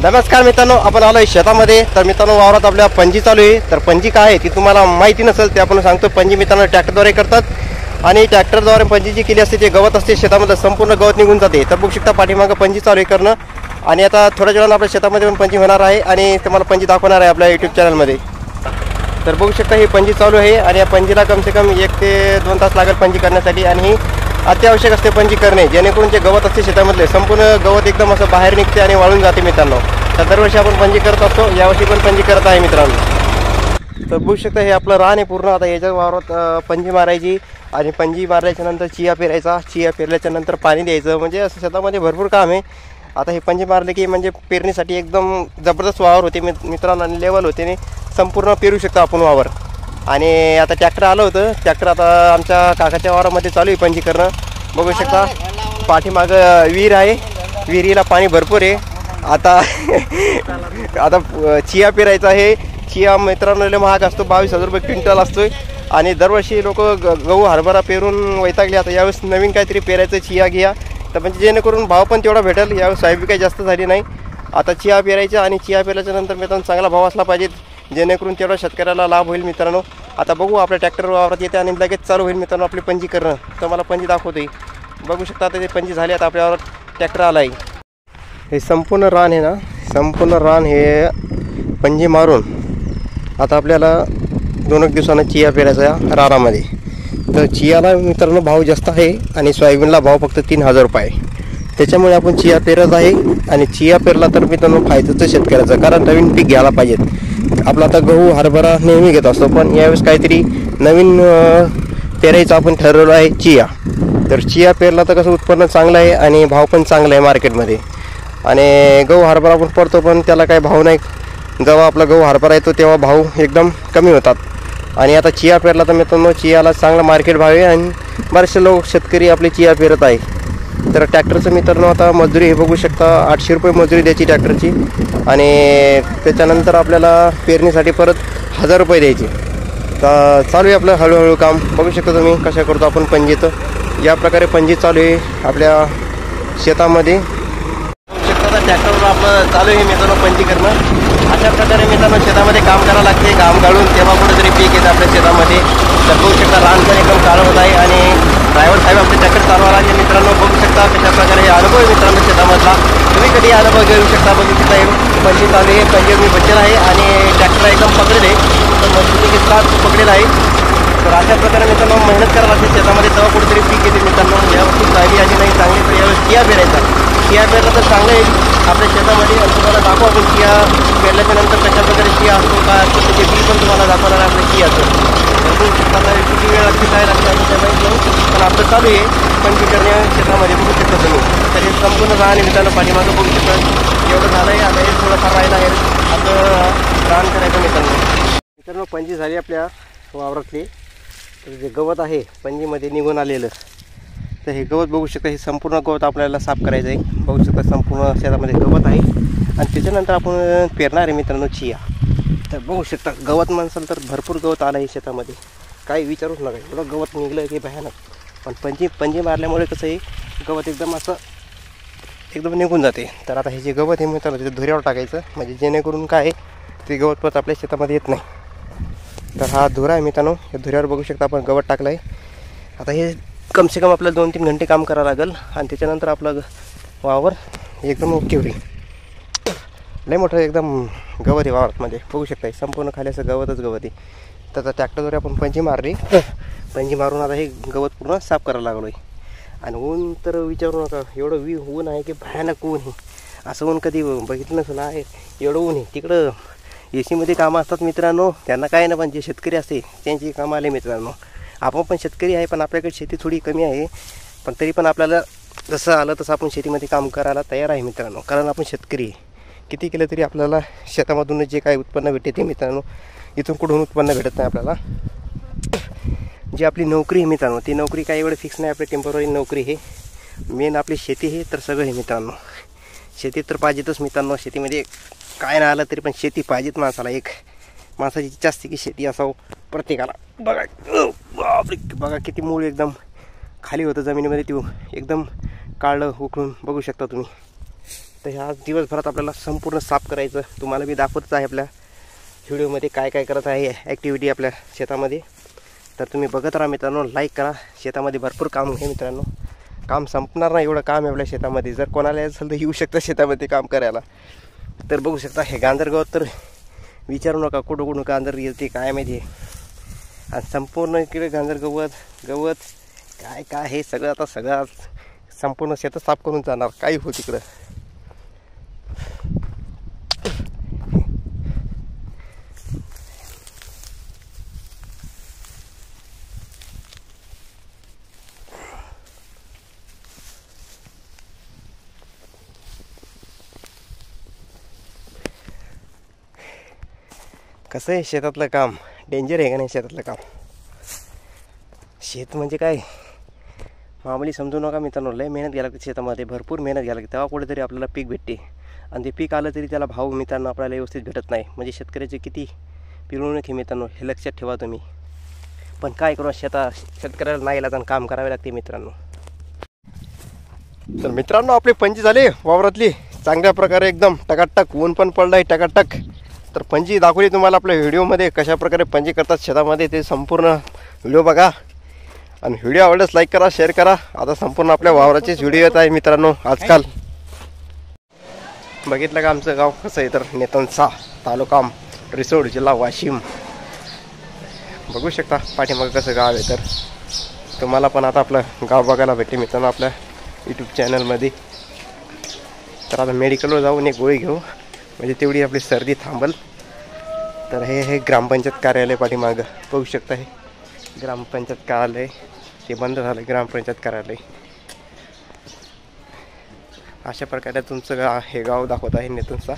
नमस्कार मित्रांनो, आपण आलोय शेतामध्ये. तर मित्रांनो, वावरात आपल्या पंजी चालू आहे. तर पंजी काय आहे ती तुम्हाला माहिती नसेल ते आपण सांगतो. पंजी मित्रांनो ट्रॅक्टरद्वारे करतात आणि ट्रॅक्टरद्वारे पंजी जी केली असते ते गवत असते शेतामध्ये, संपूर्ण गवत निघून जाते. तर बघू शकता पाठीमागं पंजी चालू आहे करणं. आणि आता थोड्या वेळानं आपल्या शेतामध्ये पण पंजी होणार आहे आणि तुम्हाला पंजी दाखवणार आहे आपल्या यूट्यूब चॅनलमध्ये. तर बघू शकता ही पंजी चालू आहे आणि या पंजीला कम से कम 1 ते 2 तास लागेल पंजी करण्यासाठी. आणि ही अत्यावश्यक असते पंजी करणे, जेणेकरून जे गवत असते शेतामधले संपूर्ण गवत एकदम असं बाहेर निघते आणि वाळून जाते मित्रांनो. तर दरवर्षी आपण पंजी करत असतो, यावर्षी पण पंजी करत आहे मित्रांनो. तर बघू शकता हे आपलं रान आहे पूर्ण. आता याच्या वावरात पंजी मारायची आणि पंजी मारल्याच्या नंतर चिया पेरायचा. चिया पेरल्याच्या नंतर पाणी द्यायचं, म्हणजे असं शेतामध्ये भरपूर काम आहे. आता हे पंजी मारले की म्हणजे पेरणीसाठी एकदम जबरदस्त वावर होते मित्रांनो आणि लेवल होते आणि संपूर्ण पेरू शकतो आपण वावर. आणि आता ट्रॅक्टर आलं होतं. ट्रॅक्टर आता आमच्या काकाच्या वावरामध्ये चालू आहे पंजी करणं. बघू शकता पाठीमागं विहीर आहे, विहिरीला पाणी भरपूर आहे. आता चिया पेरायचा आहे. चिया मित्रांनो लय महाग असतो, 22,000 रुपये क्विंटल असतोय. आणि दरवर्षी लोक गहू हरभरा पेरून वैतागले. आता यावेळेस नवीन काहीतरी पेरायचं चिया घ्या, तर म्हणजे जेणेकरून भाव पण तेवढा भेटेल. यावेळेस साहेब काही जास्त झाली नाही. आता चिया पेरायचं आणि चिया पेरल्याच्या नंतर मित्रांनो चांगला भाव असला पाहिजे, जेणेकरून तेवढा शेतकऱ्याला लाभ होईल मित्रांनो. आता बघू आपल्या ट्रॅक्टर वावरात येते आणि लगेच चालू होईल मित्रांनो आपली पंजी करणं. तर मला पंजी दाखवते. बघू शकता आता ते पंजी झाली. आता आपल्या वावरात ट्रॅक्टर आला आहे. हे संपूर्ण रान आहे ना, संपूर्ण रान हे पंजी मारून आता आपल्याला 2-1 दिवसानं चिया पेरायचा रानामध्ये. तर चियाला मित्रांनो भाव जास्त आहे आणि सोयाबीनला भाव फक्त 3,000 रुपये. त्याच्यामुळे आपण चिया पेरत आहे. आणि चिया पेरला तर मित्रांनो फायद्याचं शेतकऱ्याचं, कारण नवीन पीक घ्यायला पाहिजेत. आपला आता गहू हरभरा नेहमी घेत असतो, पण यावेळेस काहीतरी नवीन पेरायचं आपण ठरवलं आहे चिया. तर चिया पेरला तर कसं उत्पन्न चांगलं आहे आणि भाव पण चांगला आहे मार्केटमध्ये. आणि गहू हरभरा पण पडतो, पण त्याला काही भाव नाही. जेव्हा आपला गहू हरभरा येतो तेव्हा भाव एकदम कमी होतात. आणि आता चिया पेरला तर मित्रांनो चियाला चांगला मार्केट भाव आहे आणि बरेचसे लोक शेतकरी आपले चिया पेरत आहे. तर ट्रॅक्टरचं मित्रांनो आता मजुरी हे बघू शकता, 800 रुपये मजुरी द्यायची ट्रॅक्टरची. आणि त्याच्यानंतर आपल्याला पेरणीसाठी परत 1000 रुपये द्यायचे. तर चालू आहे आपलं हळूहळू काम. बघू शकता तुम्ही कशा करतो आपण पंजीचं. या प्रकारे पंजी चालू आहे आपल्या शेतामध्ये. बघू शकता आता ट्रॅक्टरवर आपलं चालू आहे मित्रांनो पंजी करणं. अशा प्रकारे मित्रांनो शेतामध्ये काम करावं लागते. घाम गाळून तेव्हा कुठेतरी पीक येतं आपल्या शेतामध्ये. तर बघू शकता रान पण एकदम काळं होत आहे आणि ड्रायव्हर साहेब आपले ट्रॅक्टर चालवा लागले मित्रांनो. बघू शकता कशा प्रकारे हे अनुभव आहे मित्रांनो शेतामधला. तुम्ही कधी अनुभव घेऊ शकता. बघू शकता हे पंजी चालू आहे. पंजीवर मी बसलेला आहे आणि ट्रॅक्टर एकदम पकडेल आहे, तर मजबूती साथ पकडेल आहे. तर अशा प्रकारे मित्रांनो मेहनत करायला लागते शेतामध्ये, तेव्हा कुठेतरी पीक येते मित्रांनो. यावर्षी सायबी आली नाही चांगली, तर यावेळेस चिया पेरायचा. चिया पेरला तर चांगलं येईल आपल्या शेतामध्ये. आणि तुम्हाला दाखवू आपण चिया पेरल्याच्या नंतर कशा प्रकारे चिया असतो, काय असतो त्याचे बी पण तुम्हाला दाखवणार आहे आपल्या चियाचं. तर किती वेळ लागते काय लागते आम्ही त्या माहीत नाही, पण आपलं चालू आहे पंजी करणे शेतामध्ये. बघू शकता तुम्ही. तर हे संपूर्ण रान मित्रांनो पाठीमागं बघू शकता एवढं झालं आहे. आता हे थोडंफार राहिलं आहे आपलं रान करायचं मित्रांनो. पंजी झाली आपल्या वावरातली. तर जे गवत आहे पंजीमध्ये निघून आलेलं, तर हे गवत बघू शकता. हे संपूर्ण गवत आपल्याला साफ करायचं आहे. बघू शकता संपूर्ण शेतामध्ये गवत आहे आणि त्याच्यानंतर आपण पेरणार आहे मित्रांनो चिया. तर बघू शकता गवत म्हणसाल तर भरपूर गवत आलं आहे शेतामध्ये, काही विचारूच नका. एवढं गवत निघलं की भयानक. पण पंजी मारल्यामुळे कसं आहे गवत एकदम असं एकदम निघून जाते. तर आता हे जे गवत आहे मित्रांनो ते धुऱ्यावर टाकायचं, म्हणजे जेणेकरून काय ते गवत परत आपल्या शेतामध्ये येत नाही. तर हा धुरा आहे मित्रांनो. या धुऱ्यावर बघू शकता आपण गवत टाकलं आहे. आता हे कम से कम आपल्याला 2-3 घंटे काम करावं लागेल आणि त्याच्यानंतर आपलं वावर एकदम ओके होईल. लय मोठं एकदम गवत आहे वावरामध्ये. बघू शकता संपूर्ण खाली असं गवतच गवत आहे. तर आता ट्रॅक्टरद्वारे आपण पंजी मारली. पंजी मारून आता हे गवत पूर्ण साफ करायला लागलो आहे. आणि ऊन तर विचारू नका, एवढं ऊन आहे की भयानक ऊन आहे. असं ऊन कधी बघितलं नसलं आहे, एवढं ऊन आहे. तिकडं एसीमध्ये कामं असतात मित्रांनो, त्यांना काय ना, पण जे शेतकरी असते त्यांची कामं आले मित्रांनो. आपण पण शेतकरी आहे, पण आपल्याकडे शेती थोडी कमी आहे. पण तरी पण आपल्याला जसं आलं तसं आपण शेतीमध्ये काम करायला तयार आहे मित्रांनो, कारण आपण शेतकरी आहे. किती केलं तरी आपल्याला शेतामधून जे काही उत्पन्न भेटते ते मित्रांनो इथून कुठून उत्पन्न भेटत नाही आपल्याला. जी आपली नोकरी आहे मित्रांनो, ती नोकरी काही एवढं फिक्स नाही. आपली टेम्पररी नोकरी हे मेन आपली शेती हे तर सगळं आहे मित्रांनो. शेती तर पाहिजेतच मित्रांनो. शेतीमध्ये काय नाही आलं तरी पण शेती पाहिजेत माणसाला. एक माणसाची इच्छा असते की शेती असावं प्रत्येकाला. बघा बापरे, बघा किती मूळ एकदम खाली होतं जमिनीमध्ये, ते एकदम काढलं उकळून बघू शकता तुम्ही. तर ह्या दिवसभरात आपल्याला संपूर्ण साफ करायचं. तुम्हाला मी दाखवतच आहे आपल्या व्हिडिओमध्ये काय काय करत आहे ॲक्टिव्हिटी आपल्या शेतामध्ये. तर तुम्ही बघत राहा मित्रांनो, लाईक करा. शेतामध्ये भरपूर काम आहे मित्रांनो, काम संपणार नाही एवढं काम आहे आपल्या शेतामध्ये. जर कोणाला असेल तर येऊ शकतं शेतामध्ये काम करायला. तर बघू शकता हे गांजर गवत तर विचारू नका, कुठं कुठं गांजर येते काय माहिती. आणि संपूर्ण इकडे गांजर गवत काय काय हे सगळं आता सगळं संपूर्ण शेतात साफ करून जाणार. काही हो तिकडं. कसं आहे शेतातलं काम, डेंजर आहे का नाही शेतातलं काम. शेत म्हणजे काय मामूली समजू नका मित्रांनो. लय मेहनत घ्यायला लागते शेतामध्ये, भरपूर मेहनत घ्यायला लागते. तेव्हा कुठेतरी आपल्याला पीक भेटते. आणि ते पीक आलं तरी त्याला भाव मित्रांनो आपल्याला व्यवस्थित भेटत नाही. म्हणजे शेतकऱ्याचे किती पिळवणूक आहे मित्रांनो, हे लक्षात ठेवा तुम्ही. पण काय करू, शेतकऱ्याला नाही लागतं काम करावे लागते मित्रांनो. तर मित्रांनो आपले पंजी झाले वावरातली चांगल्या प्रकारे एकदम टकाटक. ऊन पण पडलं आहे टकाटक. तर पंजी दाखवली तुम्हाला आपल्या व्हिडिओमध्ये, कशा प्रकारे पंजी करतात शेतामध्ये ते संपूर्ण व्हिडिओ बघा. आणि व्हिडिओ आवडल्यास लाईक करा, शेअर करा. आता संपूर्ण आपल्या वावराचेच व्हिडिओ येत आहे मित्रांनो आजकाल. बघितलं का आमचं गाव कसं आहे, तर नेतनसा तालुका रिसोड जिल्हा वाशिम. बघू शकता पाठीमागं कसं गाव आहे. तर तुम्हाला पण आता आपलं गाव बघायला भेटते मित्रांनो आपल्या यूट्यूब चॅनलमध्ये. तर आता मेडिकलवर जाऊन एक गोळी घेऊ, म्हणजे तेवढी आपली सर्दी थांबल. तर हे ग्रामपंचायत कार्यालय पाठीमागं बघू शकता. हे ग्रामपंचायत कार्यालय ते बंद झालं. ग्रामपंचायत कार्यालय अशा प्रकारे तुमचं हे गाव दाखवत आहे नेतनसा.